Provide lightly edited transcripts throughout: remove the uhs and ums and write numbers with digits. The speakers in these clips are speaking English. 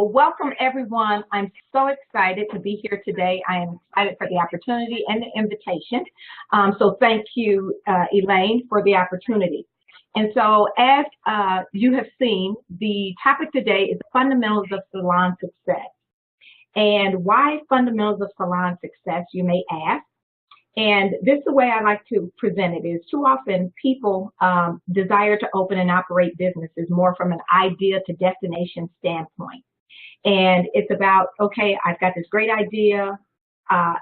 Welcome, everyone. I'm so excited to be here today. I am excited for the opportunity and the invitation. So thank you, Elaine, for the opportunity. And so as you have seen, the topic today is the fundamentals of salon success. And why fundamentals of salon success, you may ask. And this is the way I like to present it is too often people desire to open and operate businesses more from an idea to destination standpoint. And it's about, okay, I've got this great idea.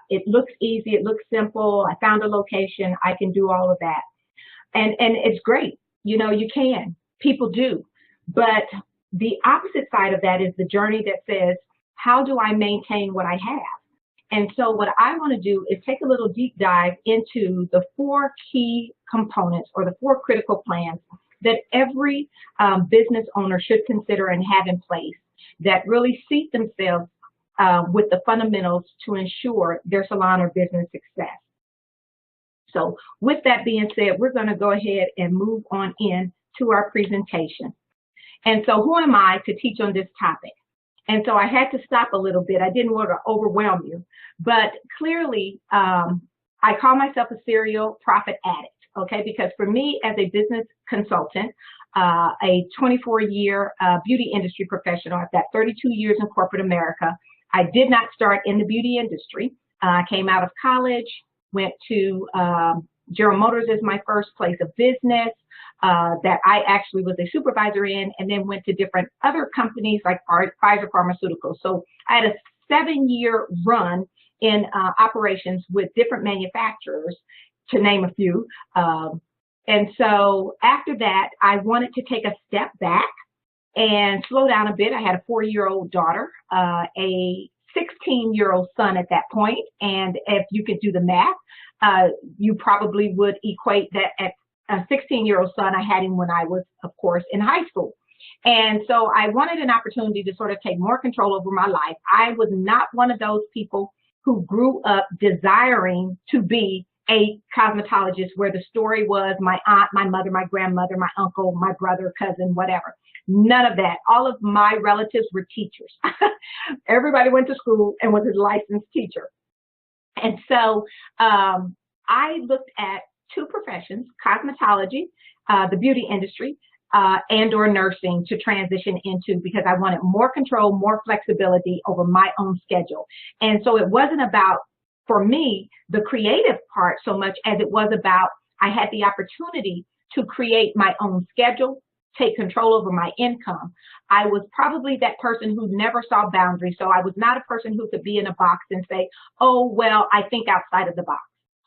It looks easy. It looks simple. I found a location. I can do all of that. And it's great. You know, you can. People do. But the opposite side of that is the journey that says, how do I maintain what I have? And so what I want to do is take a little deep dive into the four key components or the four critical plans that every business owner should consider and have in place that really seat themselves with the fundamentals to ensure their salon or business success. So with that being said, we're going to go ahead and move on in to our presentation. And so who am I to teach on this topic? And so I had to stop a little bit. I didn't want to overwhelm you, but clearly I call myself a serial profit addict, okay? Because for me as a business consultant, a 24-year beauty industry professional, I've got 32 years in corporate America. I did not start in the beauty industry. I came out of college, went to General Motors as my first place of business that I actually was a supervisor in, and then went to different other companies like Pfizer Pharmaceuticals. So I had a 7-year run in operations with different manufacturers, to name a few. And so after that, I wanted to take a step back and slow down a bit. I had a 4-year-old daughter, a 16-year-old son at that point. And if you could do the math, you probably would equate that at a 16-year-old son. I had him when I was, of course, in high school. And so I wanted an opportunity to sort of take more control over my life. I was not one of those people who grew up desiring to be a cosmetologist where the story was my aunt, my mother, my grandmother, my uncle, my brother, cousin, whatever. None of that. All of my relatives were teachers. Everybody went to school and was a licensed teacher. And so I looked at two professions, cosmetology, the beauty industry, and or nursing to transition into because I wanted more control, more flexibility over my own schedule. And so it wasn't about, for me, the creative part so much as it was about I had the opportunity to create my own schedule, take control over my income. I was probably that person who never saw boundaries. So I was not a person who could be in a box and say, oh, well, I think outside of the box.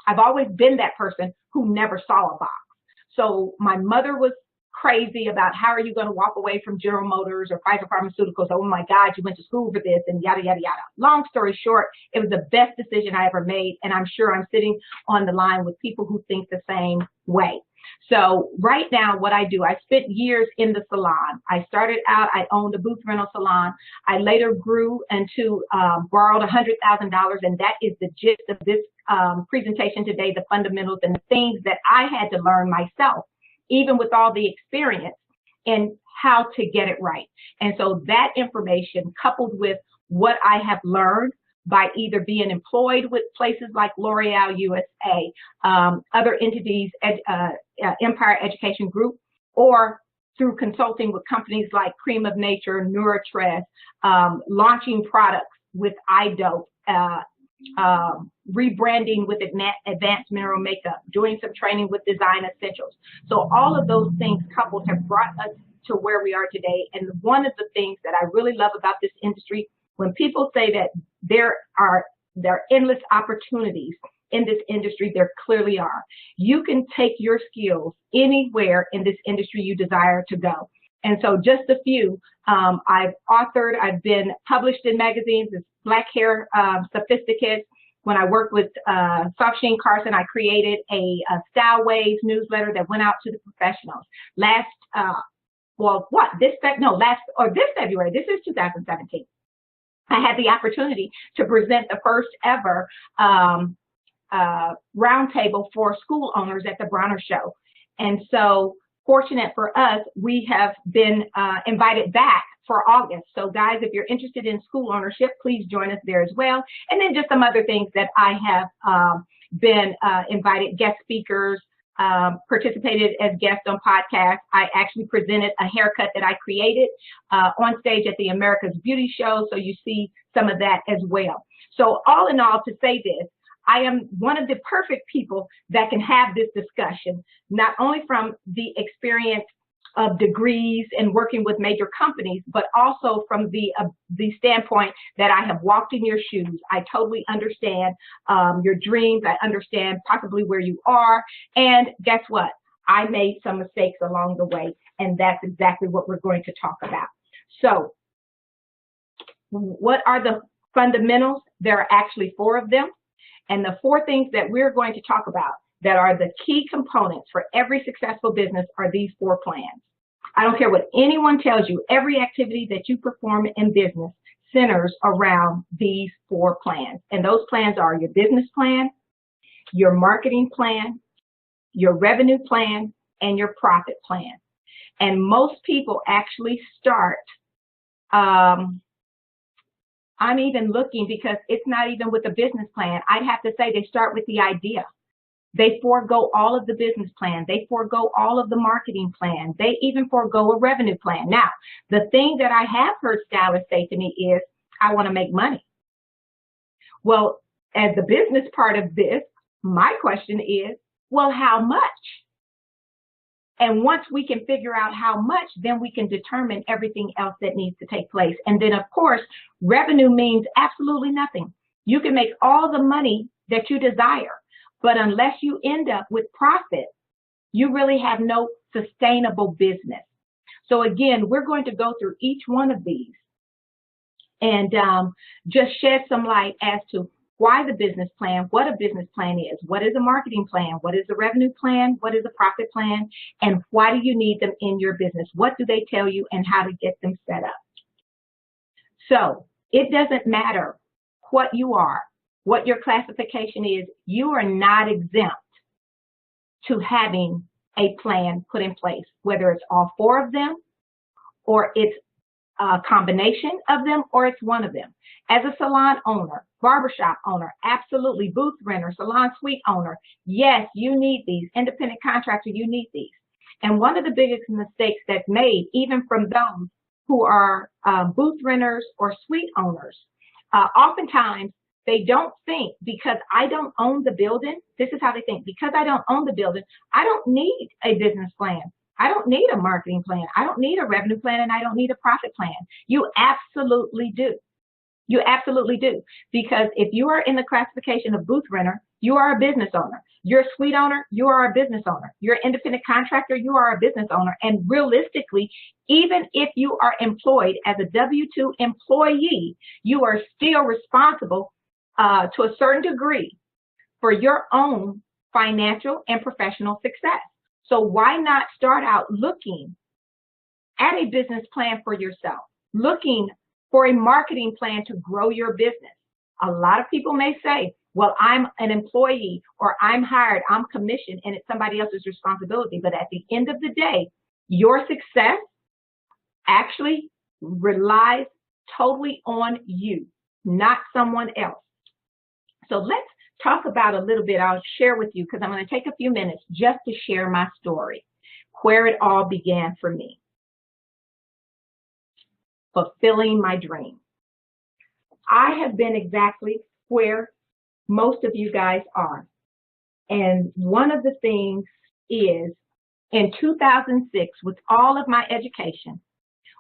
I've always been that person who never saw a box. So my mother was crazy about how are you going to walk away from General Motors or Pfizer Pharmaceuticals? Oh my God, you went to school for this and yada, yada, yada. Long story short, it was the best decision I ever made. And I'm sure I'm sitting on the line with people who think the same way. So right now, what I do, I spent years in the salon. I started out, I owned a booth rental salon. I later grew into borrowed $100,000. And that is the gist of this presentation today, the fundamentals and the things that I had to learn myself, even with all the experience, and how to get it right. And so that information coupled with what I have learned by either being employed with places like L'Oreal USA, other entities, Empire Education Group, or through consulting with companies like Cream of Nature, Nuratress, launching products with iDope, rebranding with advanced mineral makeup, doing some training with design essentials. So all of those things coupled have brought us to where we are today. And one of the things that I really love about this industry, when people say that there are endless opportunities in this industry, there clearly are. You can take your skills anywhere in this industry you desire to go. And so just a few, I've authored, I've been published in magazines as Black Hair Sophisticates. When I worked with Soft Sheen Carson, I created a Style Waves newsletter that went out to the professionals. This February, this is 2017. I had the opportunity to present the first ever roundtable for school owners at the Bronner Show. And so fortunate for us, we have been invited back for August. So guys, if you're interested in school ownership, please join us there as well. And then just some other things that I have been invited guest speakers, participated as guests on podcasts. I actually presented a haircut that I created on stage at the America's Beauty Show. So you see some of that as well. So all in all, to say this, I am one of the perfect people that can have this discussion, not only from the experience of degrees and working with major companies, but also from the standpoint that I have walked in your shoes. I totally understand your dreams. I understand possibly where you are. And guess what? I made some mistakes along the way, and that's exactly what we're going to talk about. So what are the fundamentals? There are actually 4 of them. And the 4 things that we're going to talk about that are the key components for every successful business are these 4 plans. I don't care what anyone tells you, every activity that you perform in business centers around these 4 plans. And those plans are your business plan, your marketing plan, your revenue plan, and your profit plan. And most people actually start, I'm even looking because it's not even with a business plan. I'd have to say they start with the idea. They forego all of the business plan. They forego all of the marketing plan. They even forego a revenue plan. Now, the thing that I have heard stylists say to me is, I want to make money. Well, as the business part of this, my question is, well, how much? And once we can figure out how much, then we can determine everything else that needs to take place. And then, of course, revenue means absolutely nothing. You can make all the money that you desire, but unless you end up with profit, you really have no sustainable business. So again, we're going to go through each one of these and just shed some light as to why the business plan, what a business plan is, what is a marketing plan, what is a revenue plan, what is a profit plan, and why do you need them in your business? What do they tell you and how to get them set up? So it doesn't matter what you are, what your classification is, you are not exempt to having a plan put in place, whether it's all 4 of them or it's a combination of them or it's one of them. As a salon owner, barbershop owner, absolutely, booth renter, salon suite owner, yes, you need these. Independent contractor, you need these. And one of the biggest mistakes that's made, even from those who are booth renters or suite owners, oftentimes they don't think, because I don't own the building, this is how they think, because I don't own the building, I don't need a business plan. I don't need a marketing plan. I don't need a revenue plan, and I don't need a profit plan. You absolutely do. You absolutely do. Because if you are in the classification of booth renter, you are a business owner. You're a suite owner, you are a business owner. You're an independent contractor, you are a business owner. And realistically, even if you are employed as a W-2 employee, you are still responsible to a certain degree for your own financial and professional success. So why not start out looking at a business plan for yourself, looking for a marketing plan to grow your business? A lot of people may say, well, I'm an employee or I'm hired, I'm commissioned, and it's somebody else's responsibility. But at the end of the day, your success actually relies totally on you, not someone else. So let's talk about a little bit. I'll share with you because I'm going to take a few minutes just to share my story, where it all began for me. Fulfilling my dream. I have been exactly where most of you guys are. And one of the things is in 2006, with all of my education,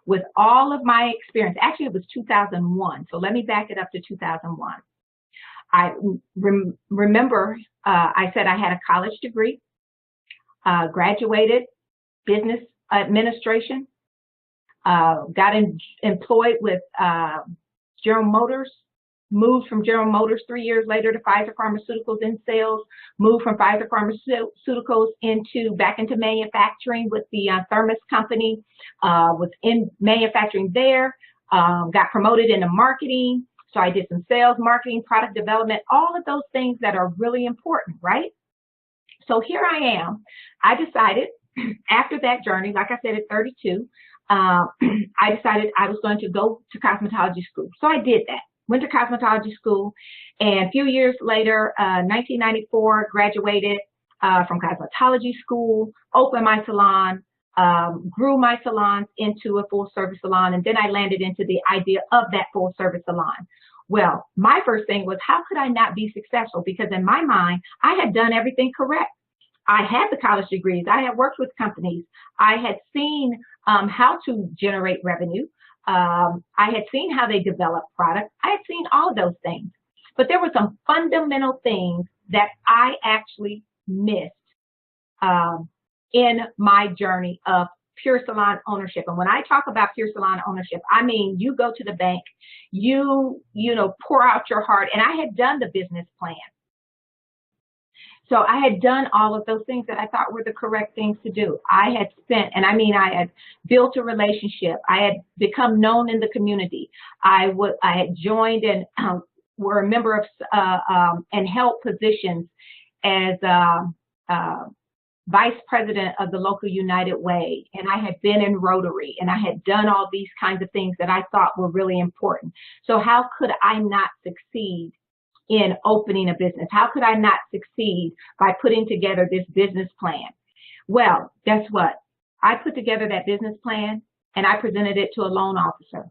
with all of my experience, actually it was 2001. So let me back it up to 2001. I remember I said I had a college degree, graduated business administration, got employed with General Motors, moved from General Motors 3 years later to Pfizer Pharmaceuticals in sales, moved from Pfizer Pharmaceuticals back into manufacturing with the Thermos company, was in manufacturing there, got promoted into marketing. So I did some sales, marketing, product development, all of those things that are really important, right? So here I am. I decided after that journey, like I said, at 32, I decided I was going to go to cosmetology school. So I did that. Went to cosmetology school, and a few years later, 1994, graduated from cosmetology school, opened my salon, grew my salons into a full service salon, and then I landed into the idea of that full service salon. Well, my first thing was, how could I not be successful? Because in my mind, I had done everything correct. I had the college degrees. I had worked with companies. I had seen how to generate revenue. I had seen how they develop products. I had seen all of those things. But there were some fundamental things that I actually missed in my journey of pure salon ownership. And when I talk about pure salon ownership, I mean, you go to the bank, you pour out your heart. And I had done the business plan. So I had done all of those things that I thought were the correct things to do. I had spent, and I mean, I had built a relationship. I had become known in the community. I had joined and were a member of and held positions as vice president of the local United Way. And I had been in Rotary, and I had done all these kinds of things that I thought were really important. So how could I not succeed in opening a business? How could I not succeed by putting together this business plan? Well, guess what? I put together that business plan and I presented it to a loan officer.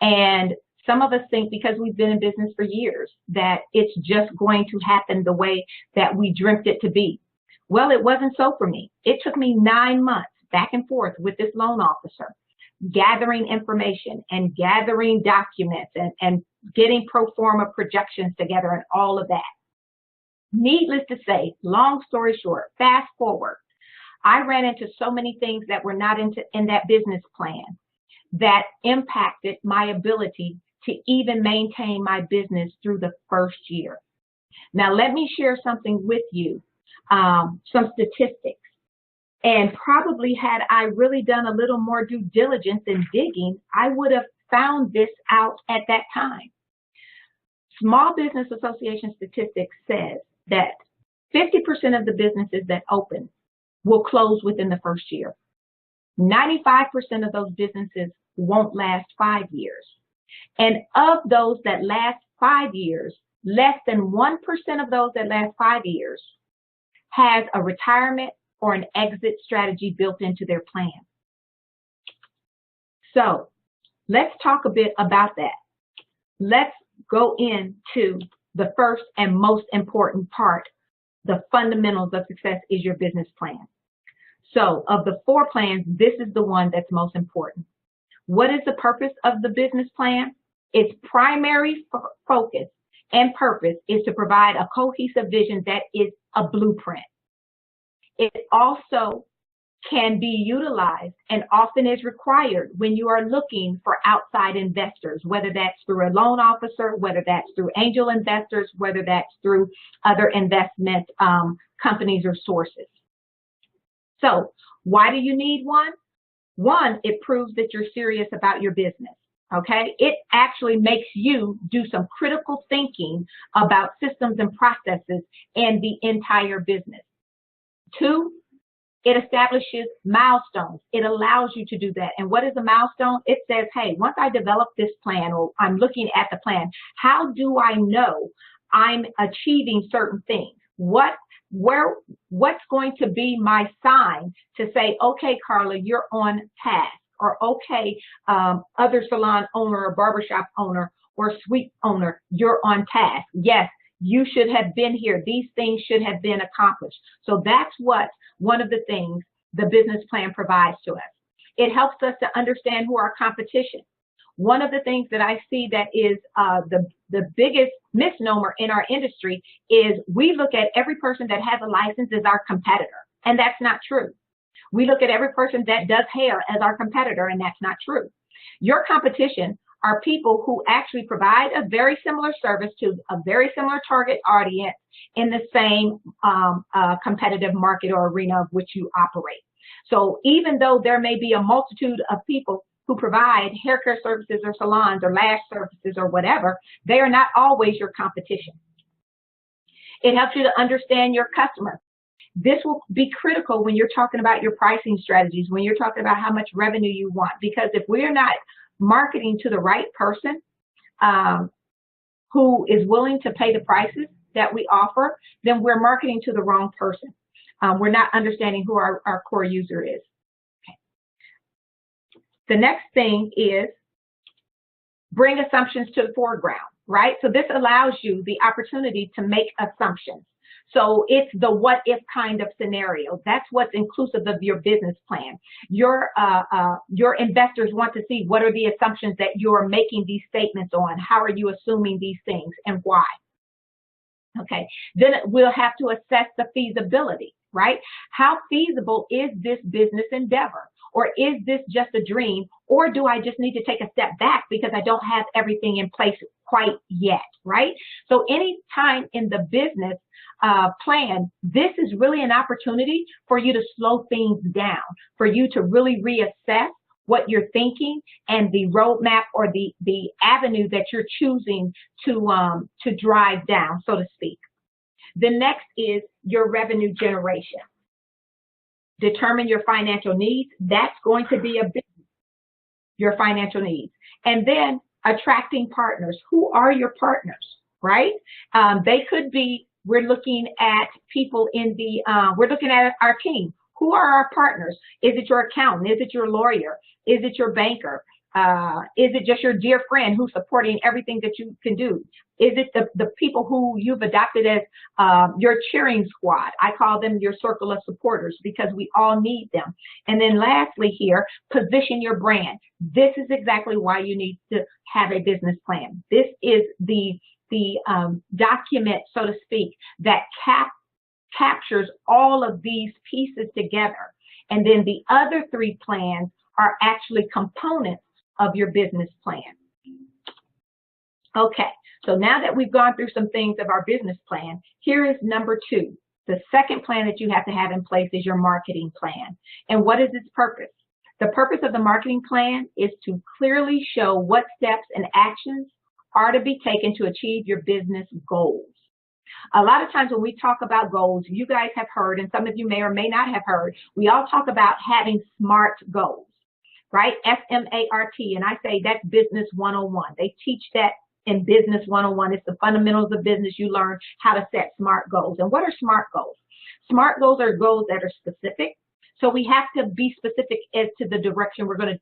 And some of us think, because we've been in business for years, that it's just going to happen the way that we dreamt it to be. Well, it wasn't so for me. It took me 9 months back and forth with this loan officer, gathering information and gathering documents and getting pro forma projections together and all of that. Needless to say, long story short, fast forward, I ran into so many things that were not in that business plan that impacted my ability to even maintain my business through the first year. Now, let me share something with you, some statistics. And probably had I really done a little more due diligence and digging, I would have found this out at that time. Small Business Association statistics says that 50% of the businesses that open will close within the first year. 95% of those businesses won't last 5 years. And of those that last 5 years, less than 1% of those that last 5 years has a retirement or an exit strategy built into their plan. So let's talk a bit about that. Let's go into the first and most important part. The fundamentals of success is your business plan. So of the 4 plans, this is the one that's most important. What is the purpose of the business plan? Its primary focus and purpose is to provide a cohesive vision that is a blueprint. It also can be utilized and often is required when you are looking for outside investors, whether that's through a loan officer, whether that's through angel investors, whether that's through other investment companies or sources. So why do you need one? One, it proves that you're serious about your business. Okay, it actually makes you do some critical thinking about systems and processes and the entire business. 2, it establishes milestones. It allows you to do that. And what is a milestone? It says, hey, once I develop this plan, or I'm looking at the plan, how do I know I'm achieving certain things? What's going to be my sign to say, okay, Carla, you're on task, or okay, other salon owner or barbershop owner or suite owner, you're on task. Yes, you should have been here. These things should have been accomplished. So that's what one of the things the business plan provides to us. It helps us to understand who our competition. One of the things that I see that is the biggest misnomer in our industry is we look at every person that has a license as our competitor, and that's not true. We look at every person that does hair as our competitor, and that's not true. Your competition are people who actually provide a very similar service to a very similar target audience in the same competitive market or arena of which you operate. So even though there may be a multitude of people who provide hair care services or salons or lash services or whatever, they are not always your competition. It helps you to understand your customer. This will be critical when you're talking about your pricing strategies, when you're talking about how much revenue you want, because if we're not marketing to the right person who is willing to pay the prices that we offer, then we're marketing to the wrong person. We're not understanding who our core user is. Okay. The next thing is bring assumptions to the foreground, right? So this allows you the opportunity to make assumptions. So it's the what if kind of scenario. That's what's inclusive of your business plan. Your investors want to see what are the assumptions that you're making these statements on. How are you assuming these things and why? Okay, then we'll have to assess the feasibility, right? How feasible is this business endeavor? Or is this just a dream? Or do I just need to take a step back because I don't have everything in place quite yet, right? So any time in the business plan, this is really an opportunity for you to slow things down, for you to really reassess what you're thinking and the roadmap or the avenue that you're choosing to drive down, so to speak. The next is your revenue generation. Determine your financial needs. That's going to be a big, your financial needs. And then attracting partners. Who are your partners, right? They could be, we're looking at people in the, we're looking at our team. Who are our partners? Is it your accountant? Is it your lawyer? Is it your banker? Is it just your dear friend who's supporting everything that you can do? Is it the people who you've adopted as your cheering squad? I call them your circle of supporters because we all need them. And then lastly here, position your brand. This is exactly why you need to have a business plan. This is the document, so to speak, that captures all of these pieces together. And then the other three plans are actually components of your business plan. Okay, so now that we've gone through some things of our business plan, here is number 2. The second plan that you have to have in place is your marketing plan. And what is its purpose? The purpose of the marketing plan is to clearly show what steps and actions are to be taken to achieve your business goals. A lot of times when we talk about goals, you guys have heard, and some of you may or may not have heard, we all talk about having SMART goals, right? S-M-A-R-T, and I say that's business 101. They teach that in business 101. It's the fundamentals of business. You learn how to set SMART goals. And what are SMART goals? SMART goals are goals that are specific. So we have to be specific as to the direction we're going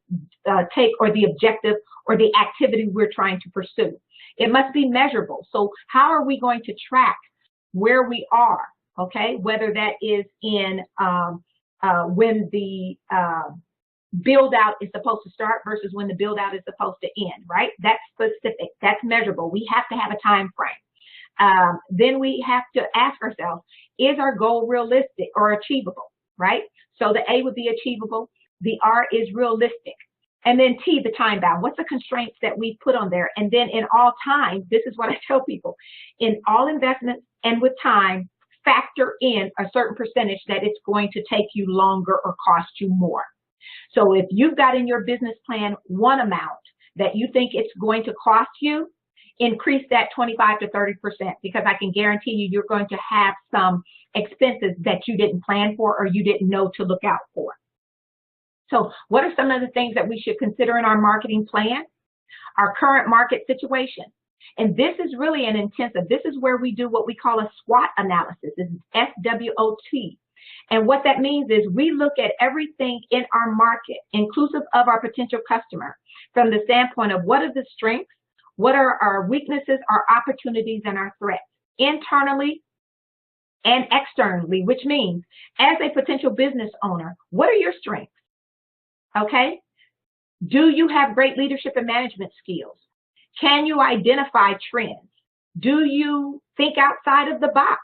to take, or the objective or the activity we're trying to pursue. It must be measurable. So how are we going to track where we are, okay? Whether that is in when the build out is supposed to start versus when the build out is supposed to end, right? That's specific, that's measurable. We have to have a time frame. Then we have to ask ourselves, is our goal realistic or achievable, right? So the A would be achievable, the R is realistic. And then T, the time bound. What's the constraints that we put on there? And then in all time, this is what I tell people, in all investments and with time, factor in a certain percentage that it's going to take you longer or cost you more. So if you've got in your business plan one amount that you think it's going to cost you, increase that 25 to 30%, because I can guarantee you you're going to have some expenses that you didn't plan for or you didn't know to look out for. So what are some of the things that we should consider in our marketing plan? Our current market situation. And this is really an intensive, this is where we do what we call a SWOT analysis. It's S-W-O-T. And what that means is we look at everything in our market, inclusive of our potential customer, from the standpoint of what are the strengths, what are our weaknesses, our opportunities, and our threats, internally and externally, which means as a potential business owner, what are your strengths? Okay? Do you have great leadership and management skills? Can you identify trends? Do you think outside of the box?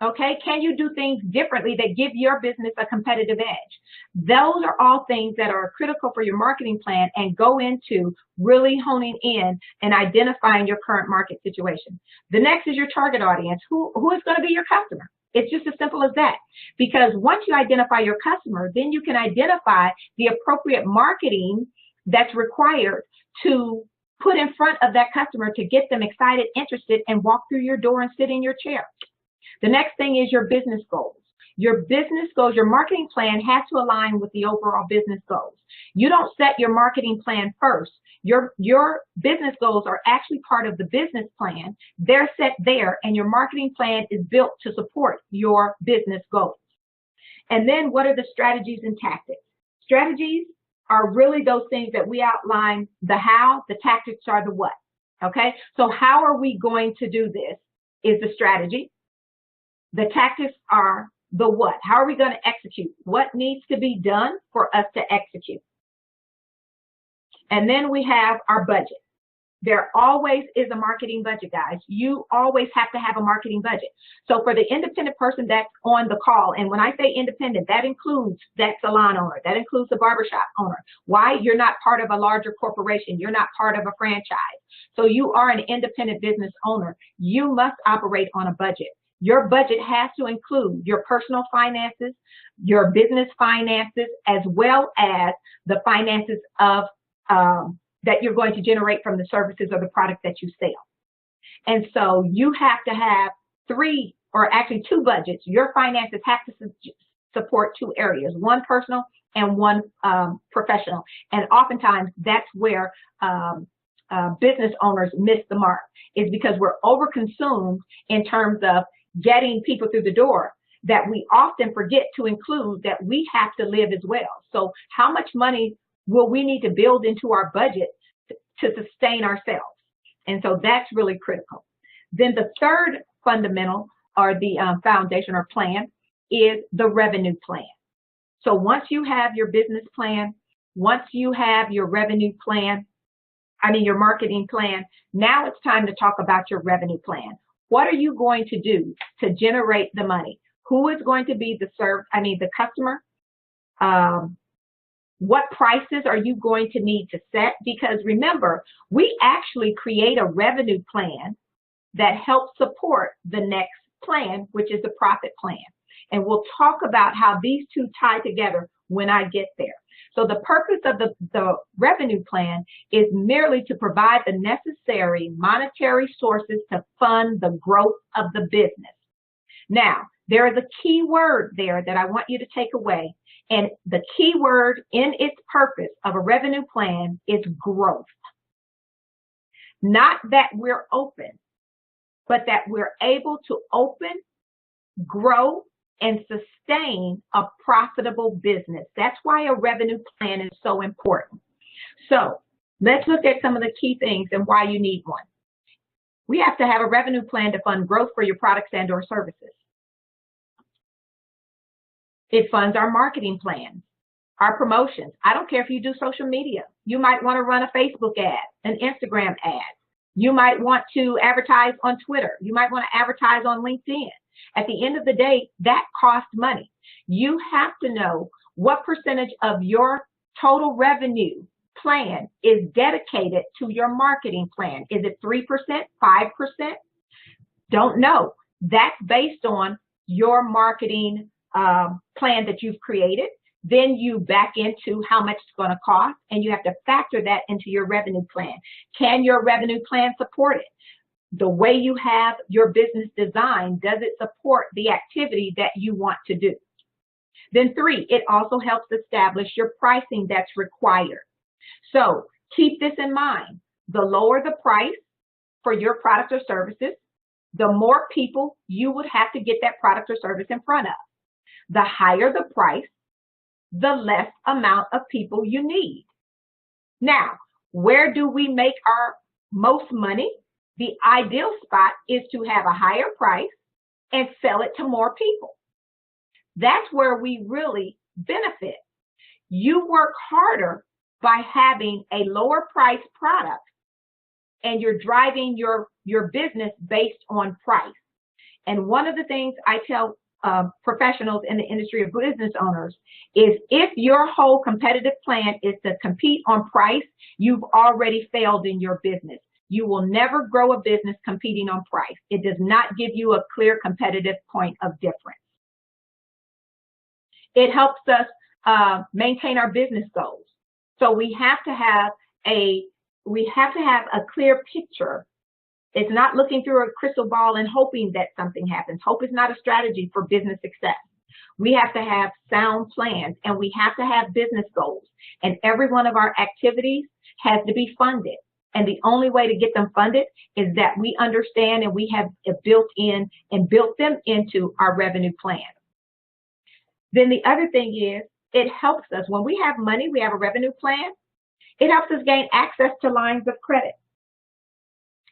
Okay? Can you do things differently that give your business a competitive edge? Those are all things that are critical for your marketing plan and go into really honing in and identifying your current market situation. The next is your target audience. Who is going to be your customer? It's just as simple as that. Because once you identify your customer, then you can identify the appropriate marketing that's required to put in front of that customer to get them excited, interested, and walk through your door and sit in your chair. The next thing is your business goals. Your business goals, your marketing plan has to align with the overall business goals. You don't set your marketing plan first. Your business goals are actually part of the business plan. They're set there, and your marketing plan is built to support your business goals. And then what are the strategies and tactics? Strategies are really those things that we outline, the how, the tactics are the what. Okay, so how are we going to do this is the strategy. The tactics are the what. How are we going to execute? What needs to be done for us to execute? And then we have our budget. There always is a marketing budget, guys. You always have to have a marketing budget. So for the independent person that's on the call, and when I say independent, that includes that salon owner, that includes the barbershop owner. Why? You're not part of a larger corporation. You're not part of a franchise. So you are an independent business owner. You must operate on a budget. Your budget has to include your personal finances, your business finances, as well as the finances of that you're going to generate from the services or the product that you sell. And so you have to have three, or actually two budgets. Your finances have to support two areas, one personal and one professional. And oftentimes that's where business owners miss the mark, is because we're overconsumed in terms of getting people through the door, that we often forget to include that we have to live as well. So how much money will we need to build into our budget to sustain ourselves? And so that's really critical. Then the third fundamental, or the foundation or plan, is the revenue plan. So once you have your business plan, once you have your revenue plan, your marketing plan, now it's time to talk about your revenue plan. What are you going to do to generate the money? Who is going to be the customer? What prices are you going to need to set? Because remember, we actually create a revenue plan that helps support the next plan, which is the profit plan. And we'll talk about how these two tie together when I get there. So the purpose of the revenue plan is merely to provide the necessary monetary sources to fund the growth of the business. Now, there is a key word there that I want you to take away. And the key word in its purpose of a revenue plan is growth. Not that we're open, but that we're able to open, grow, and sustain a profitable business. That's why a revenue plan is so important. So let's look at some of the key things and why you need one. We have to have a revenue plan to fund growth for your products and or services. It funds our marketing plans, our promotions. I don't care if you do social media. You might want to run a Facebook ad, an Instagram ad. You might want to advertise on Twitter. You might want to advertise on LinkedIn. At the end of the day, that costs money. You have to know what percentage of your total revenue plan is dedicated to your marketing plan. Is it 3%, 5%? Don't know. That's based on your marketing plan that you've created. Then you back into how much it's going to cost, and you have to factor that into your revenue plan. Can your revenue plan support it? The way you have your business designed, does it support the activity that you want to do? Then 3, it also helps establish your pricing that's required. So keep this in mind. The lower the price for your product or services, the more people you would have to get that product or service in front of. The higher the price, the less amount of people you need. Now, where do we make our most money? The ideal spot is to have a higher price and sell it to more people. That's where we really benefit. You work harder by having a lower price product, and you're driving your business based on price. And one of the things I tell professionals in the industry of business owners is, if your whole competitive plan is to compete on price, you've already failed in your business. You will never grow a business competing on price. It does not give you a clear competitive point of difference. It helps us maintain our business goals. So we have to have a clear picture. It's not looking through a crystal ball and hoping that something happens. Hope is not a strategy for business success. We have to have sound plans, and we have to have business goals. And every one of our activities has to be funded. And the only way to get them funded is that we understand and we have built them into our revenue plan. Then the other thing is, it helps us when we have money, we have a revenue plan. It helps us gain access to lines of credit.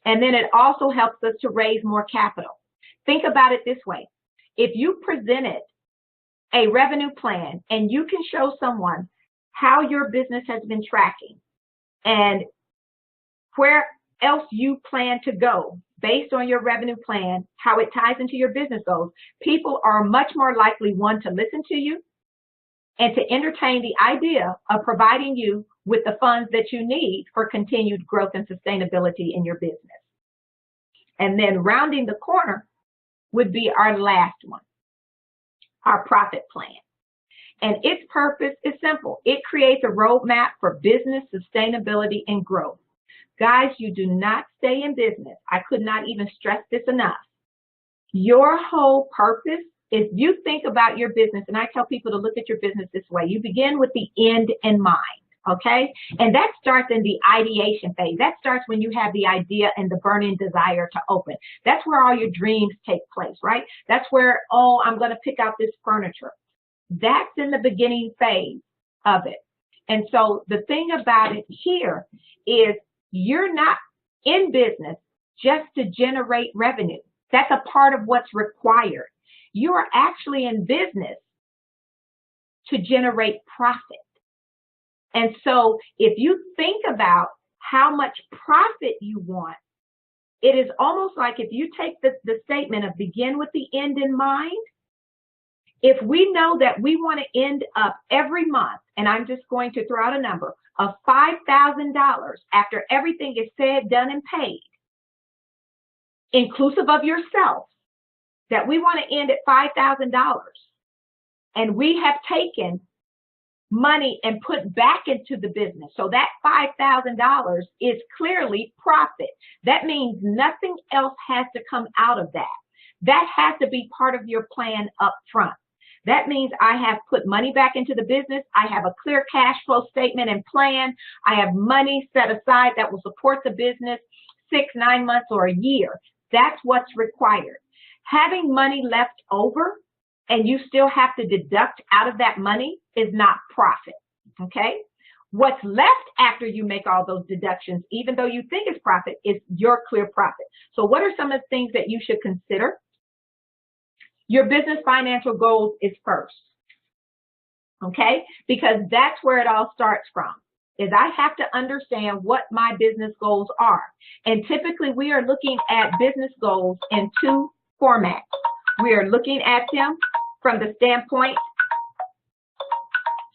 And then it also helps us to raise more capital. Think about it this way. If you presented a revenue plan and you can show someone how your business has been tracking and where else you plan to go based on your revenue plan, how it ties into your business goals, people are much more likely, one, to listen to you and to entertain the idea of providing you with the funds that you need for continued growth and sustainability in your business. And then rounding the corner would be our last one, our profit plan. And its purpose is simple. It creates a roadmap for business sustainability and growth. Guys, you do not stay in business. I could not even stress this enough. Your whole purpose is, you think about your business, and I tell people to look at your business this way. You begin with the end in mind, okay? And that starts in the ideation phase. That starts when you have the idea and the burning desire to open. That's where all your dreams take place, right? That's where, oh, I'm going to pick out this furniture. That's in the beginning phase of it. And so the thing about it here is, you're not in business just to generate revenue. That's a part of what's required. You are actually in business to generate profit. And so if you think about how much profit you want, it is almost like if you take the statement of begin with the end in mind. If we know that we want to end up every month, and I'm just going to throw out a number, of $5,000 after everything is said, done, and paid, inclusive of yourself, that we want to end at $5,000, and we have taken money and put back into the business. So that $5,000 is clearly profit. That means nothing else has to come out of that. That has to be part of your plan up front. That means I have put money back into the business. I have a clear cash flow statement and plan. I have money set aside that will support the business 6, 9 months, or a year. That's what's required. Having money left over and you still have to deduct out of that money is not profit, okay? What's left after you make all those deductions, even though you think it's profit, is your clear profit. So what are some of the things that you should consider? Your business financial goals is first, okay? Because that's where it all starts from, is I have to understand what my business goals are. And typically we are looking at business goals in 2 formats. We are looking at them from the standpoint,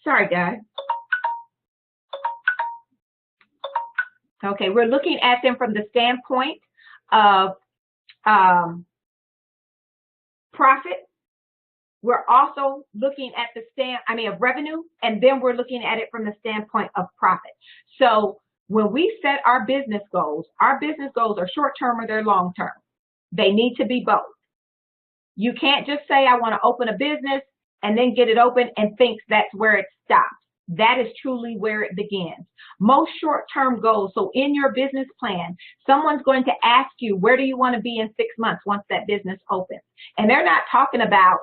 sorry guys. Okay, we're looking at them from the standpoint of profit. We're also looking at of revenue, and then we're looking at it from the standpoint of profit. So when we set our business goals are short-term or they're long-term. They need to be both. You can't just say, I want to open a business and then get it open and think that's where it stops. That is truly where it begins. Most short-term goals, so in your business plan, someone's going to ask you, where do you want to be in 6 months once that business opens? And they're not talking about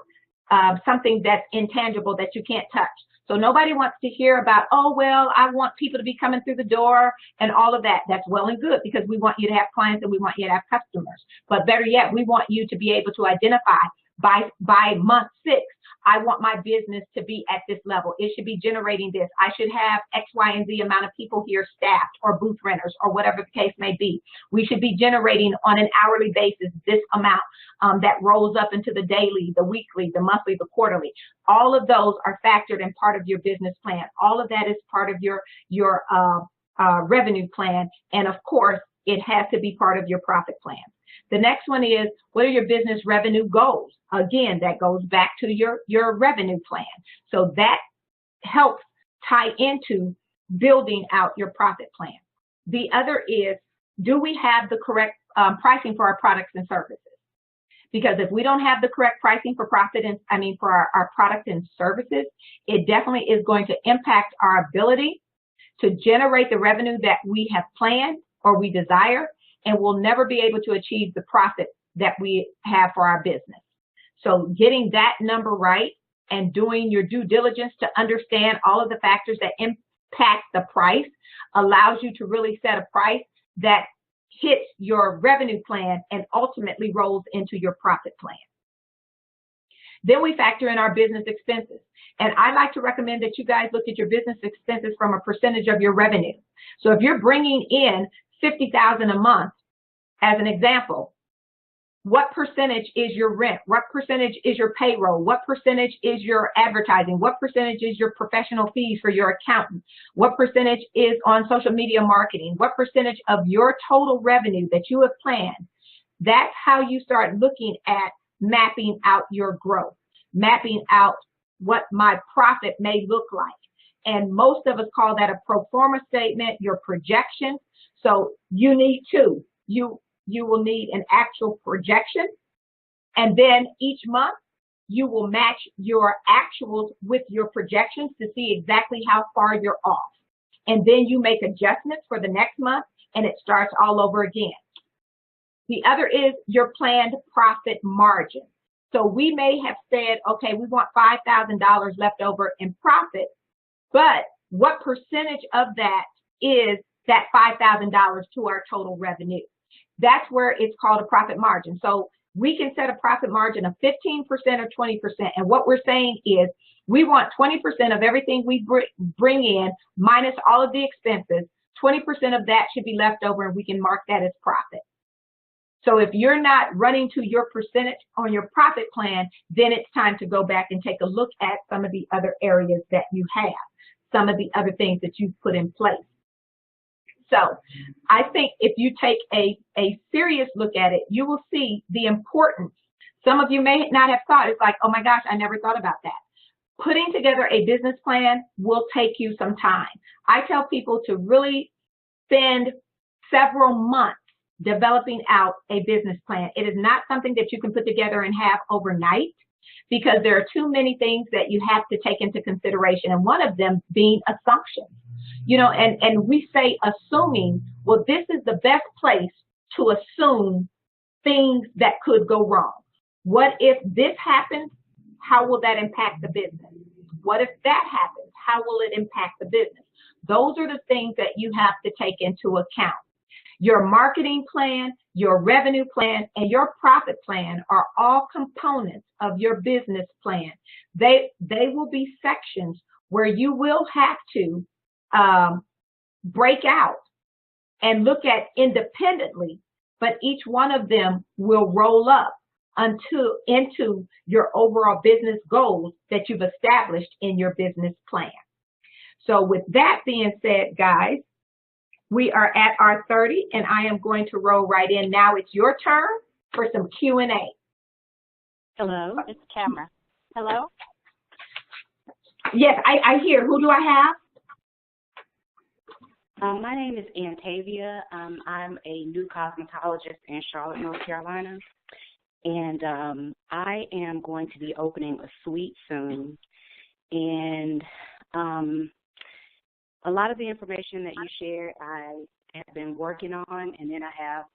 something that's intangible that you can't touch. So nobody wants to hear about, oh, well, I want people to be coming through the door and all of that. That's well and good, because we want you to have clients and we want you to have customers. But better yet, we want you to be able to identify by month 6, I want my business to be at this level. It should be generating this. I should have X, Y, and Z amount of people here staffed, or booth renters, or whatever the case may be. We should be generating on an hourly basis this amount that rolls up into the daily, the weekly, the monthly, the quarterly. All of those are factored in part of your business plan. All of that is part of your revenue plan. And of course, it has to be part of your profit plan. The next one is, what are your business revenue goals? Again, that goes back to your revenue plan. So that helps tie into building out your profit plan. The other is, do we have the correct pricing for our products and services? Because if we don't have the correct pricing for for our products and services, it definitely is going to impact our ability to generate the revenue that we have planned or we desire, and we'll never be able to achieve the profit that we have for our business. So getting that number right and doing your due diligence to understand all of the factors that impact the price allows you to really set a price that hits your revenue plan and ultimately rolls into your profit plan. Then we factor in our business expenses. And I like to recommend that you guys look at your business expenses from a percentage of your revenue. So if you're bringing in $50,000 a month, as an example, what percentage is your rent? What percentage is your payroll? What percentage is your advertising? What percentage is your professional fees for your accountant? What percentage is on social media marketing? What percentage of your total revenue that you have planned? That's how you start looking at mapping out your growth, mapping out what my profit may look like. And most of us call that a pro forma statement, your projection. So you need two. You will need an actual projection, and then each month you will match your actuals with your projections to see exactly how far you're off. And then you make adjustments for the next month, and it starts all over again. The other is your planned profit margin. So we may have said, okay, we want $5,000 left over in profit, but what percentage of that is that $5,000 to our total revenue? That's where it's called a profit margin. So we can set a profit margin of 15% or 20%. And what we're saying is we want 20% of everything we bring in minus all of the expenses. 20% of that should be left over, and we can mark that as profit. So if you're not running to your percentage on your profit plan, then it's time to go back and take a look at some of the other areas that you have, some of the other things that you've put in place. So I think if you take a serious look at it, you will see the importance. Some of you may not have thought, it's like, oh my gosh, I never thought about that. Putting together a business plan will take you some time. I tell people to really spend several months developing out a business plan. It is not something that you can put together and have overnight, because there are too many things that you have to take into consideration, and one of them being assumptions. You know, and we say assuming, well, this is the best place to assume things that could go wrong. What if this happens? How will that impact the business? What if that happens? How will it impact the business? Those are the things that you have to take into account. Your marketing plan, your revenue plan, and your profit plan are all components of your business plan. They will be sections where you will have to break out and look at independently, but each one of them will roll up into your overall business goals that you've established in your business plan. So with that being said, guys, we are at our 30, and I am going to roll right in. Now it's your turn for some Q&A. Hello, it's Camera. Hello? Yes, I hear. Who do I have? My name is Antavia. I'm a new cosmetologist in Charlotte, North Carolina, and I am going to be opening a suite soon. And a lot of the information that you shared, I have been working on, and then I have,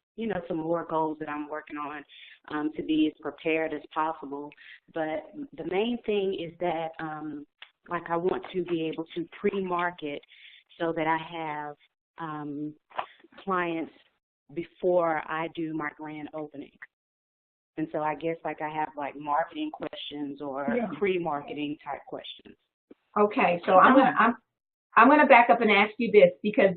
some more goals that I'm working on to be as prepared as possible. But the main thing is that, I want to be able to pre-market so that I have clients before I do my grand opening. And so I guess I have marketing questions or pre-marketing type questions. Okay, so I'm gonna back up and ask you this, because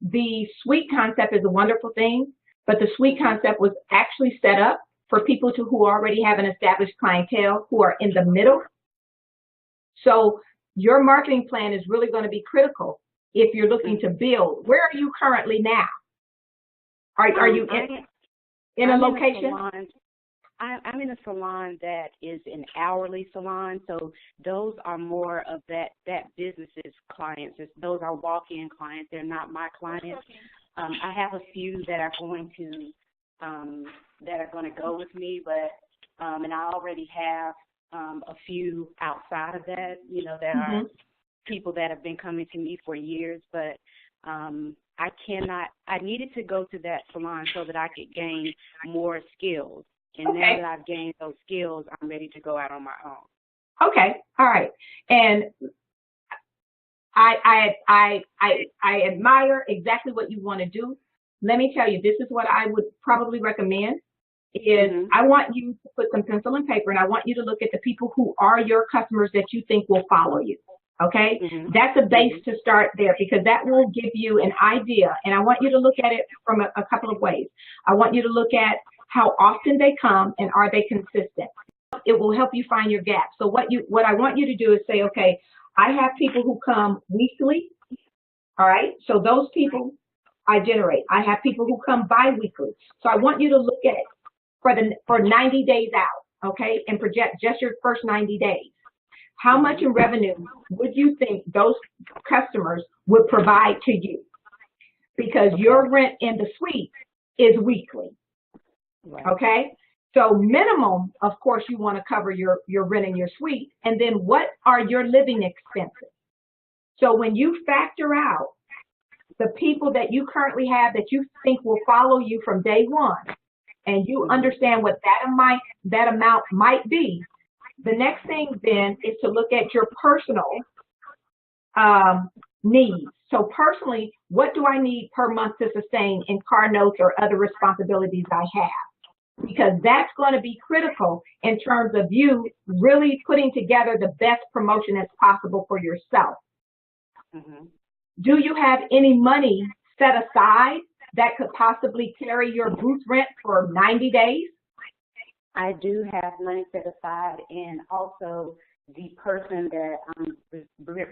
the suite concept is a wonderful thing, but the suite concept was actually set up for people who already have an established clientele who are in the middle. So your marketing plan is really going to be critical if you're looking to build. Where are you currently now? Are you in a location? I'm in a salon that is an hourly salon, so those are more of that business's clients. Those are walk-in clients. They're not my clients. I have a few that are going to that are going to go with me, but and I already have a few outside of that. You know, there are people that have been coming to me for years, but I needed to go to that salon so that I could gain more skills. And now that I've gained those skills, I'm ready to go out on my own. Okay. All right. And I admire exactly what you want to do. Let me tell you, this is what I would probably recommend is I want you to put some pencil and paper, and I want you to look at the people who are your customers that you think will follow you. Okay? That's a base to start there, because that will give you an idea. And I want you to look at it from a couple of ways. I want you to look at how often they come and are they consistent. It will help you find your gap. So what I want you to do is say, okay, I have people who come weekly. All right? So those people I generate. I have people who come bi-weekly. So I want you to look at it for 90 days out, okay, and project just your first 90 days. How much in revenue would you think those customers would provide to you? Because your rent in the suite is weekly, okay? So minimum, of course, you want to cover your rent in your suite. And then what are your living expenses? So when you factor out the people that you currently have that you think will follow you from day one, and you understand what that amount might be, the next thing then is to look at your personal needs. So personally, what do I need per month to sustain in car notes or other responsibilities I have? Because that's going to be critical in terms of you really putting together the best promotion as possible for yourself. Do you have any money set aside that could possibly carry your booth rent for 90 days? I do have money set aside, and also the person that I'm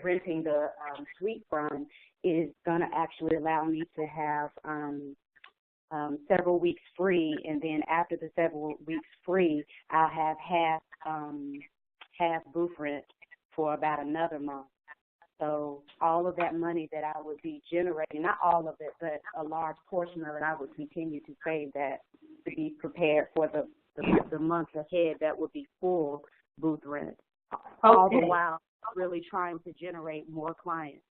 renting the suite from is going to actually allow me to have several weeks free, and then after the several weeks free, I'll have half booth rent for about another month. So all of that money that I would be generating, not all of it, but a large portion of it, I would continue to save that to be prepared for the months ahead that would be full booth rent. All the while really trying to generate more clients.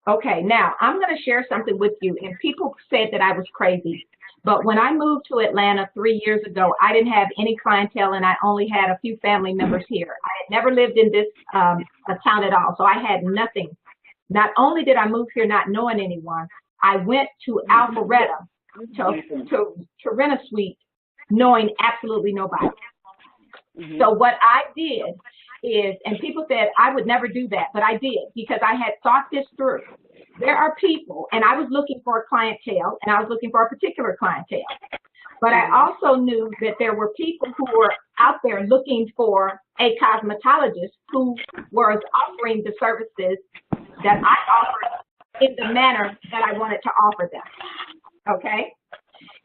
Okay, now I'm going to share something with you. And people said that I was crazy. But when I moved to Atlanta 3 years ago, I didn't have any clientele, and I only had a few family members here. I had never lived in this town at all, so I had nothing. Not only did I move here not knowing anyone, I went to Alpharetta to rent a suite knowing absolutely nobody. So what I did is, and people said I would never do that, but I did, because I had thought this through. There are people, and I was looking for a clientele, and I was looking for a particular clientele. But I also knew that there were people who were out there looking for a cosmetologist who was offering the services that I offered in the manner that I wanted to offer them. Okay?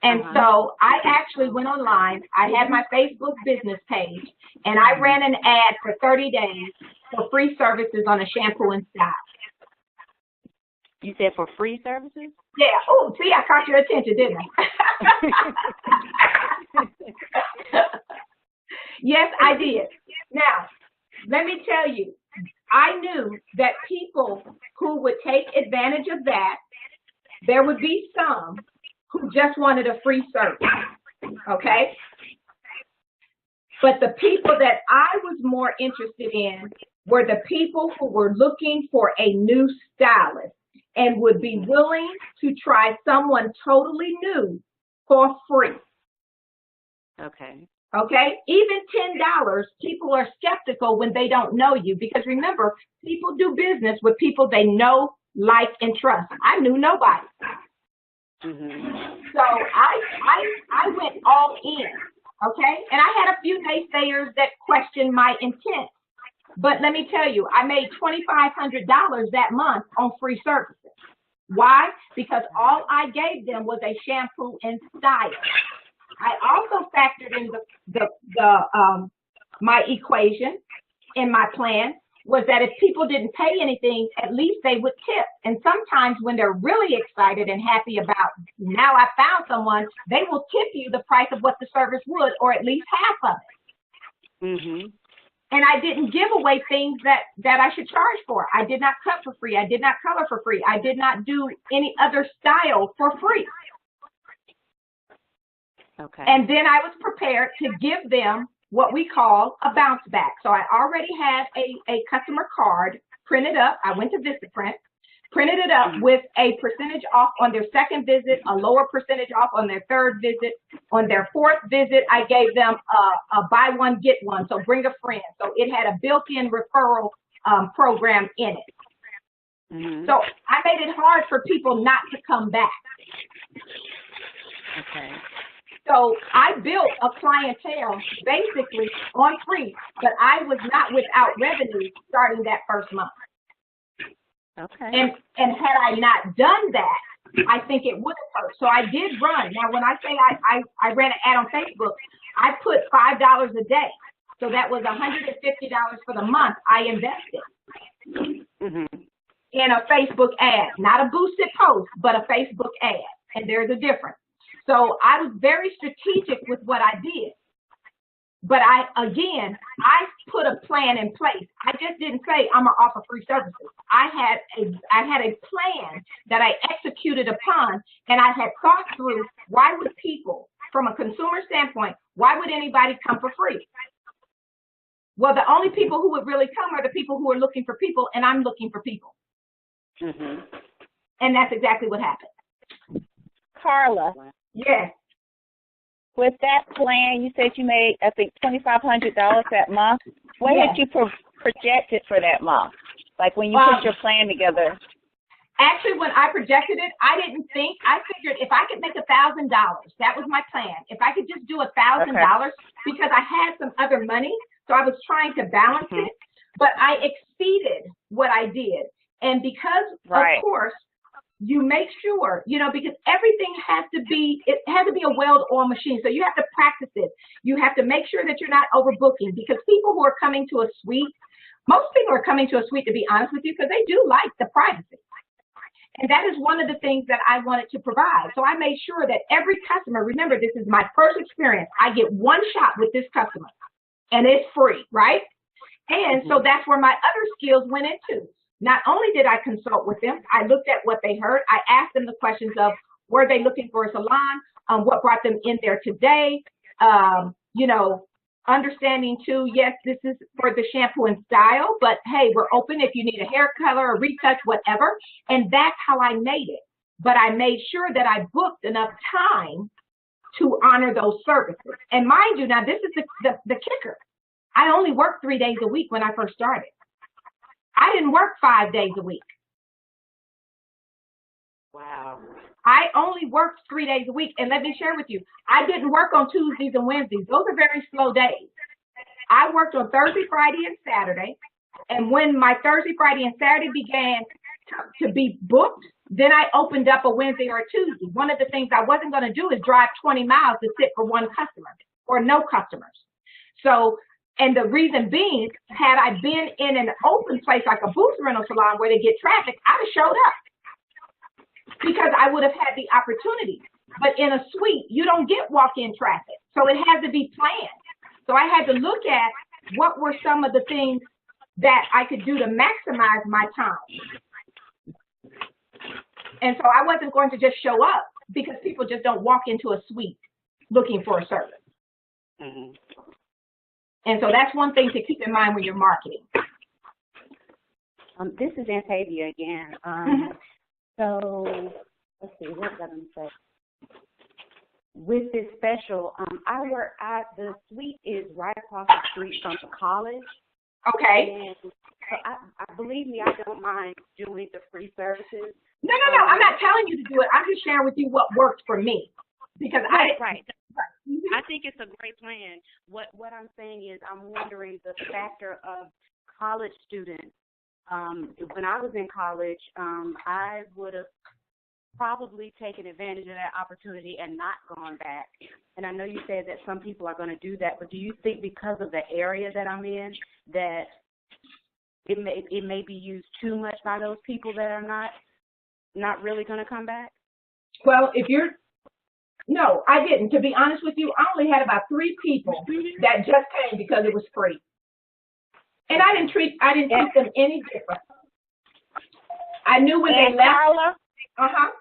And so I actually went online. I had my Facebook business page, and I ran an ad for 30 days for free services on a shampoo and style. You said for free services? Yeah. Oh, see, I caught your attention, didn't I? Yes, I did. Now, let me tell you, I knew that people who would take advantage of that, there would be some who just wanted a free service, okay? But the people that I was more interested in were the people who were looking for a new stylist and would be willing to try someone totally new for free. Okay. Okay? Even $10, people are skeptical when they don't know you, because remember, people do business with people they know, like, and trust. I knew nobody. So I went all in, okay? And I had a few naysayers that questioned my intent. But let me tell you, I made $2,500 that month on free services. Why? Because all I gave them was a shampoo and style. I also factored in my equation in my plan was that if people didn't pay anything, at least they would tip. And sometimes when they're really excited and happy about, now I found someone, they will tip you the price of what the service would, or at least half of it. Mm-hmm. And I didn't give away things that I should charge for. I did not cut for free. I did not color for free. I did not do any other style for free. Okay. And then I was prepared to give them what we call a bounce back. So I already had a customer card printed up. I went to Vistaprint, printed it up with a percentage off on their second visit, a lower percentage off on their third visit. On their fourth visit, I gave them a buy one, get one. So bring a friend. So it had a built-in referral program in it. Mm-hmm. So I made it hard for people not to come back. Okay. So I built a clientele basically on free, but I was not without revenue starting that first month. Okay. And had I not done that, I think it would have hurt. So I did run. Now, when I say I ran an ad on Facebook, I put $5 a day. So that was $150 for the month I invested in a Facebook ad, not a boosted post, but a Facebook ad. And there's a difference. So I was very strategic with what I did. But I put a plan in place. I just didn't say I'm gonna offer free services. I had a plan that I executed upon, and I had thought through, why would people, from a consumer standpoint, why would anybody come for free? Well, the only people who would really come are the people who are looking for people, and I'm looking for people. Mm-hmm. And that's exactly what happened. Carla. Yes. With that plan, you said you made, I think, $2,500 that month. What Yes. had you projected for that month? Like when you put your plan together? Actually, when I projected it, I figured if I could make $1,000, that was my plan. If I could just do $1,000, because I had some other money, so I was trying to balance it, but I exceeded what I did. And because, of course, you make sure, because everything has to be a well-oiled machine. So you have to practice it. You have to make sure that you're not overbooking, because people who are coming to a suite, most people are coming to a suite, to be honest with you, because they do like the privacy. And that is one of the things that I wanted to provide. So I made sure that every customer, remember, this is my first experience. I get one shot with this customer, and it's free, right? And so that's where my other skills went into. Not only did I consult with them, I looked at what they heard. I asked them the questions of, were they looking for a salon? What brought them in there today? Understanding too, yes, this is for the shampoo and style, but hey, we're open if you need a hair color, a retouch, whatever. And that's how I made it. But I made sure that I booked enough time to honor those services. And mind you, now this is the kicker. I only worked 3 days a week when I first started. I didn't work 5 days a week. Wow. I only worked 3 days a week. And let me share with you, I didn't work on Tuesdays and Wednesdays. Those are very slow days. I worked on Thursday, Friday, and Saturday. And when my Thursday, Friday, and Saturday began to be booked, then I opened up a Wednesday or a Tuesday. One of the things I wasn't going to do is drive 20 miles to sit for one customer or no customers. So, and the reason being, had I been in an open place like a booth rental salon where they get traffic, I'd have showed up because I would have had the opportunity. But in a suite, you don't get walk-in traffic. So it had to be planned. So I had to look at what were some of the things that I could do to maximize my time. And so I wasn't going to just show up, because people just don't walk into a suite looking for a service. Mm-hmm. And so that's one thing to keep in mind when you're marketing. This is Antavia again. So let's see, what was I going to say? With this special, the suite is right across the street from the college. Okay. And so I believe me, I don't mind doing the free services. No. I'm not telling you to do it. I'm just sharing with you what worked for me. Because Right. I think it's a great plan. What I'm saying is, I'm wondering the factor of college students. When I was in college, I would have probably taken advantage of that opportunity and not gone back. And I know you said that some people are going to do that, but do you think because of the area that I'm in that it may be used too much by those people that are not really going to come back? Well, no, I didn't. To be honest with you, I only had about 3 people that just came because it was free. And I didn't treat them any different. I knew when they left. Carla? Uh-huh.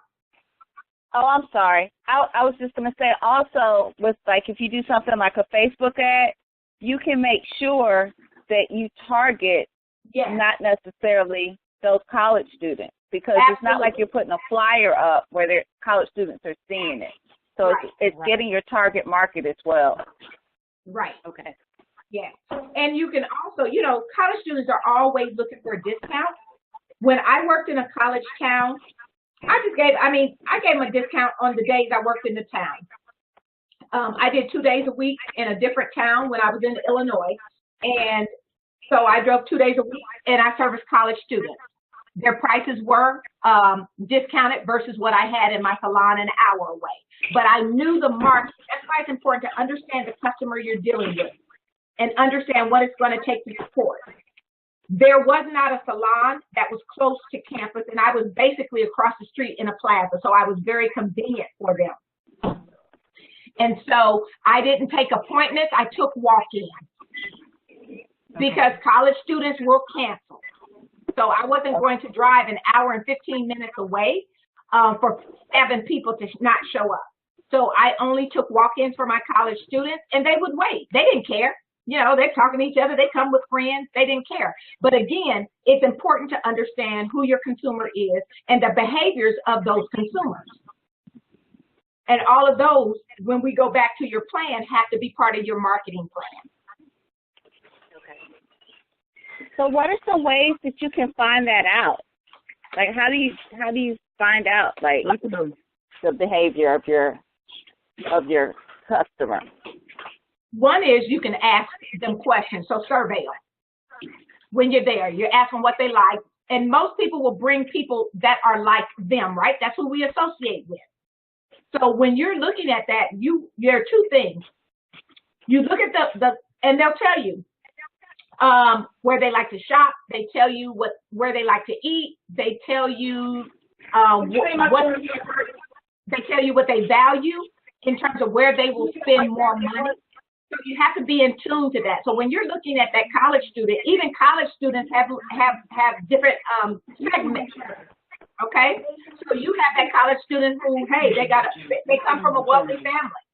Oh, I'm sorry. I was just going to say also with, like, if you do something like a Facebook ad, you can make sure that you target not necessarily those college students, because it's not like you're putting a flyer up where their college students are seeing it. So it's getting your target market as well. Right. Okay. Yeah. And you can also, college students are always looking for a discount. When I worked in a college town, I gave them a discount on the days I worked in the town. I did 2 days a week in a different town when I was in Illinois. And so I drove 2 days a week and I serviced college students. Their prices were discounted versus what I had in my salon an hour away. But I knew the market. That's why it's important to understand the customer you're dealing with and understand what it's going to take to support. There was not a salon that was close to campus, and I was basically across the street in a plaza, so I was very convenient for them. And so I didn't take appointments. I took walk-ins because college students will cancel. So I wasn't going to drive an hour and 15 minutes away for 7 people to not show up. So I only took walk-ins for my college students, and they would wait. They didn't care. They're talking to each other. They come with friends. They didn't care. But again, it's important to understand who your consumer is and the behaviors of those consumers. And all of those, when we go back to your plan, have to be part of your marketing plan. So what are some ways that you can find that out? Like, how do you find out, like, the behavior of your customer? One is you can ask them questions, so survey them. When you're there, you ask them what they like, and most people will bring people that are like them, right? That's who we associate with. So when you're looking at that, there are 2 things. You look at and they'll tell you where they like to shop. They tell you where they like to eat. They tell you they tell you what they value in terms of where they will spend more money. So you have to be in tune to that. So when you're looking at that college student, even college students have different segments. Okay, so you have that college student who, hey, they come from a wealthy family.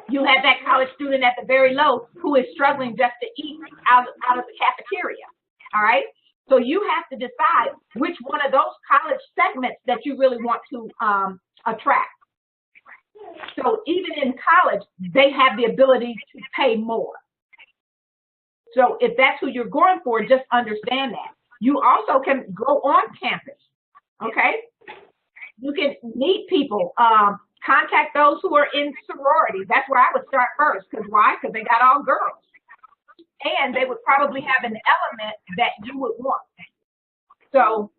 You have that college student at the very low who is struggling just to eat out of the cafeteria. All right, so you have to decide which one of those college segments that you really want to attract. So even in college, they have the ability to pay more. So if that's who you're going for, just understand that. You also can go on campus, okay? You can meet people, contact those who are in sororities. That's where I would start first. Because why? Because they got all girls. And they would probably have an element that you would want. So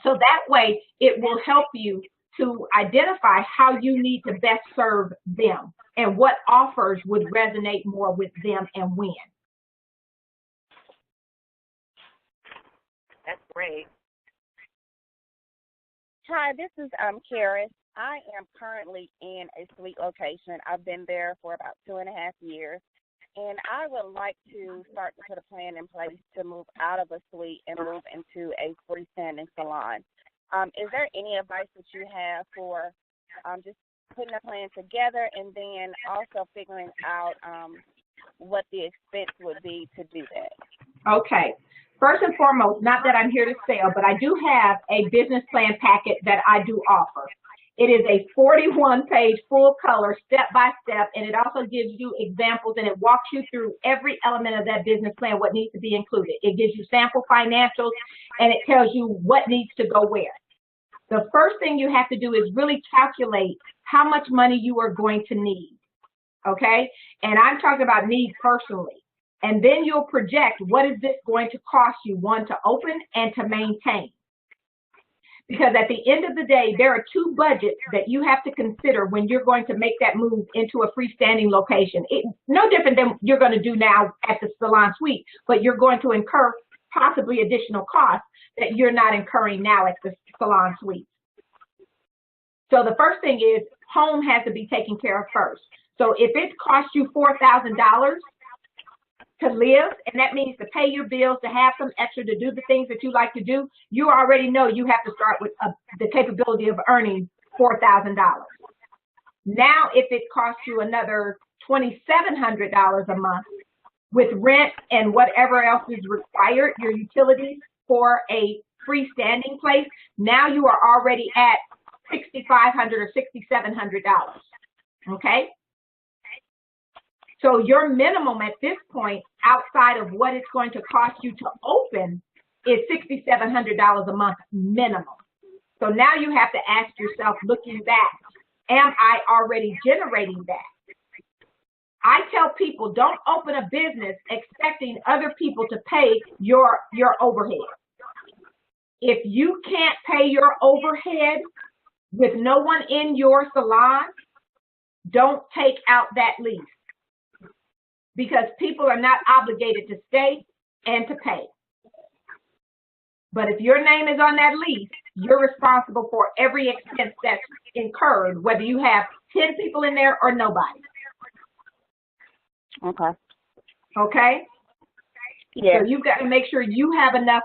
that way, it will help you to identify how you need to best serve them and what offers would resonate more with them and when. That's great. Hi, this is Karis. I am currently in a suite location. I've been there for about 2.5 years. And I would like to start to put a plan in place to move out of a suite and move into a freestanding salon. Is there any advice that you have for just putting a plan together and then also figuring out what the expense would be to do that? Okay. First and foremost, not that I'm here to sell, but I do have a business plan packet that I do offer. It is a 41-page full color, step-by-step, and it also gives you examples, and it walks you through every element of that business plan, what needs to be included. It gives you sample financials, and it tells you what needs to go where. The first thing you have to do is really calculate how much money you are going to need, okay? And I'm talking about need personally. And then you'll project what is this going to cost you, one, to open and to maintain. Because at the end of the day, there are two budgets that you have to consider when you're going to make that move into a freestanding location. No different than you're going to do now at the Salon Suite, but you're going to incur possibly additional costs that you're not incurring now at the Salon Suite. So the first thing is home has to be taken care of first. So if it costs you $4,000 to live, and that means to pay your bills, to have some extra, to do the things that you like to do, you already know you have to start with the capability of earning $4,000. Now, if it costs you another $2,700 a month with rent and whatever else is required, your utilities for a freestanding place, now you are already at $6,500 or $6,700. Okay? So your minimum at this point, outside of what it's going to cost you to open, is $6,700 a month minimum. So now you have to ask yourself, looking back, am I already generating that? I tell people, don't open a business expecting other people to pay your overhead. If you can't pay your overhead with no one in your salon, don't take out that lease. Because people are not obligated to stay and to pay. But if your name is on that lease, you're responsible for every expense that's incurred, whether you have 10 people in there or nobody. Okay. Okay? Yeah. So you've got to make sure you have enough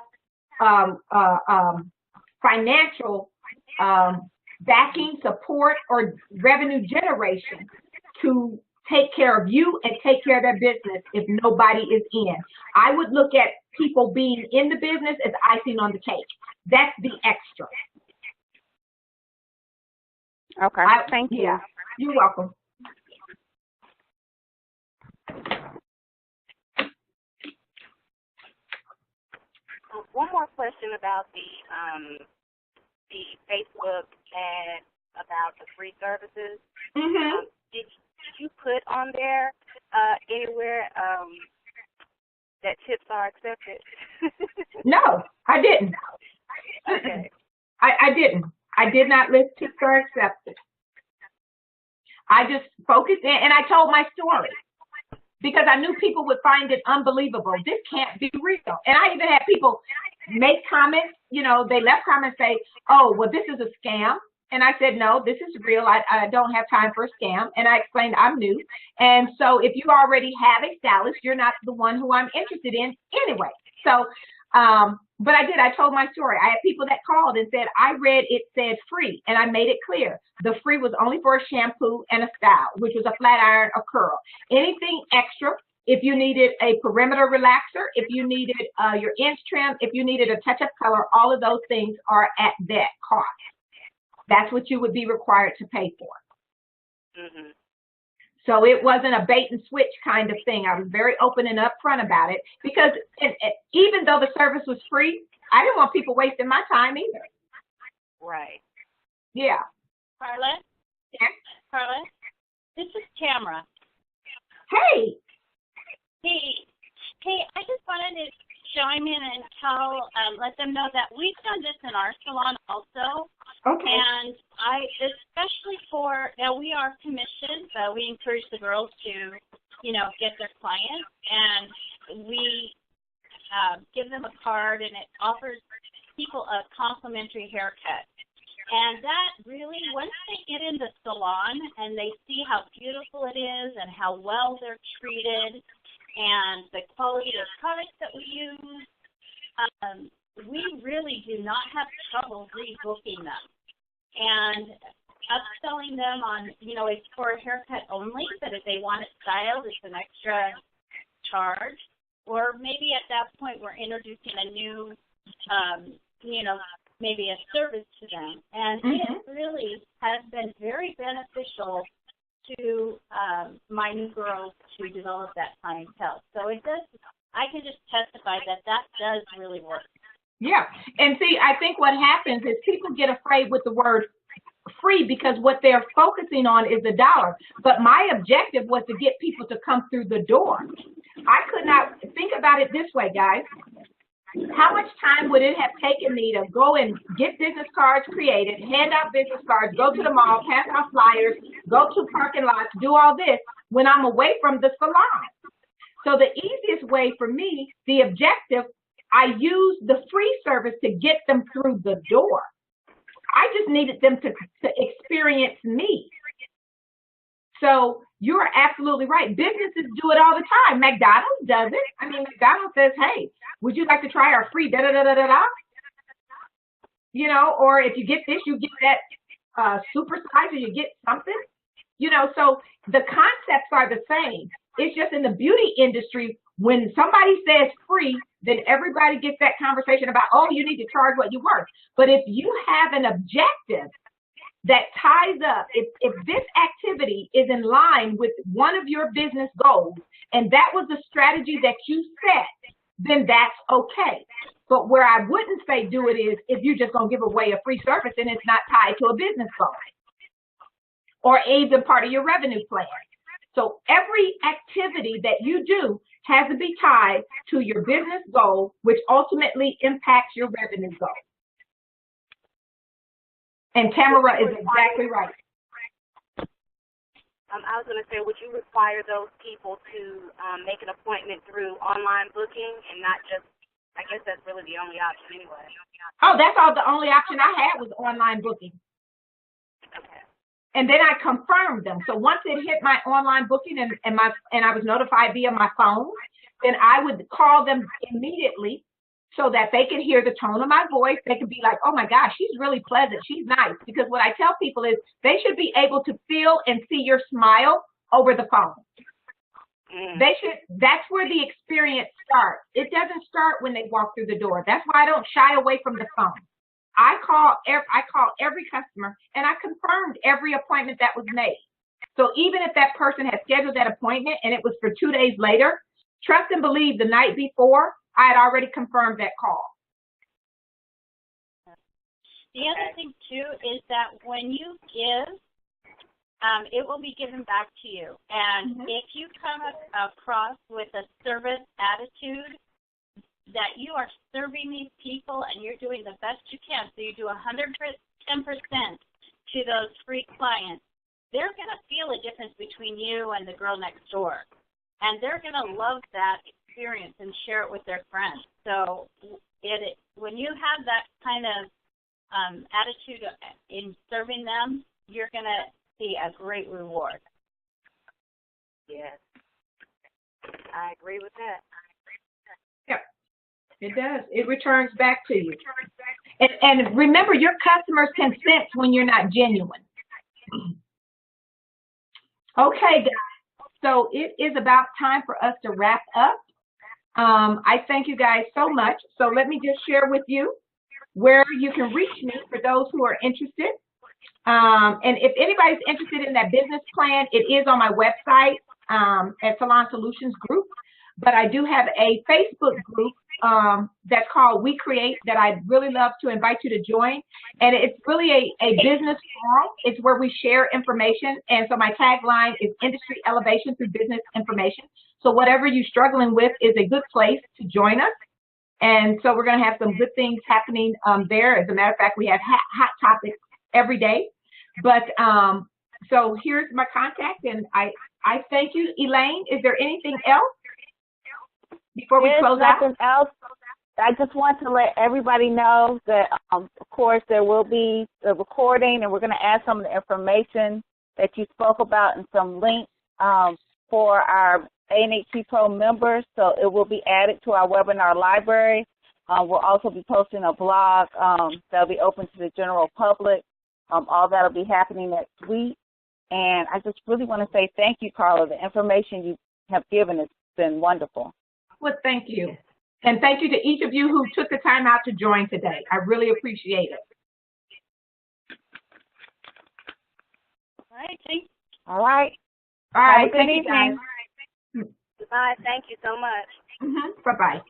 financial backing, support, or revenue generation to take care of you and take care of their business if nobody is in. I would look at people being in the business as icing on the cake. That's the extra. Okay. Thank you. Yeah, you're welcome. One more question about the Facebook ad about the free services. Mm-hmm. Did you put on there anywhere that tips are accepted? No, I didn't. Okay. I didn't. I did not list tips are accepted. I just focused in, and I told my story because I knew people would find it unbelievable. This can't be real. And I even had people make comments, they left comments say, oh, well, this is a scam. And I said, no, this is real. I don't have time for a scam. And I explained I'm new. And so if you already have a stylist, you're not the one who I'm interested in anyway. So, but I did. I told my story. I had people that called and said, I read it said free. And I made it clear. The free was only for a shampoo and a style, which was a flat iron, a curl. Anything extra, if you needed a perimeter relaxer, if you needed your inch trim, if you needed a touch-up color, all of those things are at that cost. That's what you would be required to pay for. Mm-hmm. So it wasn't a bait and switch kind of thing. I was very open and upfront about it because even though the service was free, I didn't want people wasting my time either. Right. Yeah. Carla? Yeah. Carla? This is Tamara. Hey. Hey, I just wanted to chime in and let them know that we've done this in our salon also. Okay. And especially now we are commissioned, but we encourage the girls to, get their clients, and we give them a card, and it offers people a complimentary haircut. And that really, once they get in the salon and they see how beautiful it is and how well they're treated and the quality of products that we use, we really do not have trouble rebooking them. And upselling them on, it's for a haircut only, but if they want it styled, it's an extra charge. Or maybe at that point we're introducing a new, maybe a service to them. And it really has been very beneficial to my new girls to develop that clientele. So it does, I can just testify that does really work. Yeah. And see, I think what happens is people get afraid with the word free because what they're focusing on is the dollar. But my objective was to get people to come through the door. I could not think about it this way, guys. How much time would it have taken me to go and get business cards created, hand out business cards, go to the mall, pass out flyers, go to parking lots, do all this when I'm away from the salon? So the easiest way for me, the objective, I used the free service to get them through the door. I just needed them to experience me. So you're absolutely right. Businesses do it all the time. McDonald's does it. I mean, McDonald's says, hey, would you like to try our free da-da-da-da-da-da? You know, or if you get this, you get that super size, or you get something. You know, so the concepts are the same. It's just in the beauty industry, when somebody says free, then everybody gets that conversation about, oh, you need to charge what you're worth. But if you have an objective that ties up, if this activity is in line with one of your business goals, and that was the strategy that you set, then that's okay. But where I wouldn't say do it is if you're just going to give away a free service and it's not tied to a business goal or even part of your revenue plan. So every activity that you do has to be tied to your business goal, which ultimately impacts your revenue goal. And Tamara is exactly right. I was going to say, would you require those people to make an appointment through online booking and not just, I guess that's really the only option anyway. Oh, that's all the only option I had was online booking. Okay. And then I confirmed them. So once it hit my online booking and I was notified via my phone, then I would call them immediately so that they could hear the tone of my voice. They could be like, oh my gosh, she's really pleasant. She's nice. Because what I tell people is they should be able to feel and see your smile over the phone. That's where the experience starts. It doesn't start when they walk through the door. That's why I don't shy away from the phone. I call every customer and I confirmed every appointment that was made. So even if that person had scheduled that appointment and it was for 2 days later, trust and believe the night before, I had already confirmed that call. The other thing too is that when you give, it will be given back to you. And if you come across with a service attitude, that you are serving these people and you're doing the best you can, so you do 110% to those free clients, they're going to feel a difference between you and the girl next door. And they're going to love that experience and share it with their friends. So when you have that kind of attitude in serving them, you're going to see a great reward. Yes. I agree with that. Yep. It does. It returns back to you. And remember, your customers can sense when you're not genuine. Okay, guys. So it is about time for us to wrap up. I thank you guys so much. So let me just share with you where you can reach me for those who are interested. And if anybody's interested in that business plan, it is on my website at Salon Solutions Group. But I do have a Facebook group that's called We Create that I'd really love to invite you to join. And it's really a business forum. It's where we share information. And so my tagline is industry elevation through business information. So whatever you're struggling with is a good place to join us. And so we're going to have some good things happening there. As a matter of fact, we have hot topics every day. But so here's my contact. And I thank you. Elaine, is there anything else before we close out? Nothing else. I just want to let everybody know that, of course, there will be the recording, and we're going to add some of the information that you spoke about and some links for our ANHP Pro members. So it will be added to our webinar library. We'll also be posting a blog that'll be open to the general public. All that'll be happening next week. And I just really want to say thank you, Carla. The information you have given has been wonderful. Well, thank you. And thank you to each of you who took the time out to join today. I really appreciate it. All right, thanks. All right. All right. Have a good evening. You guys. Goodbye. Thank you so much. Bye-bye.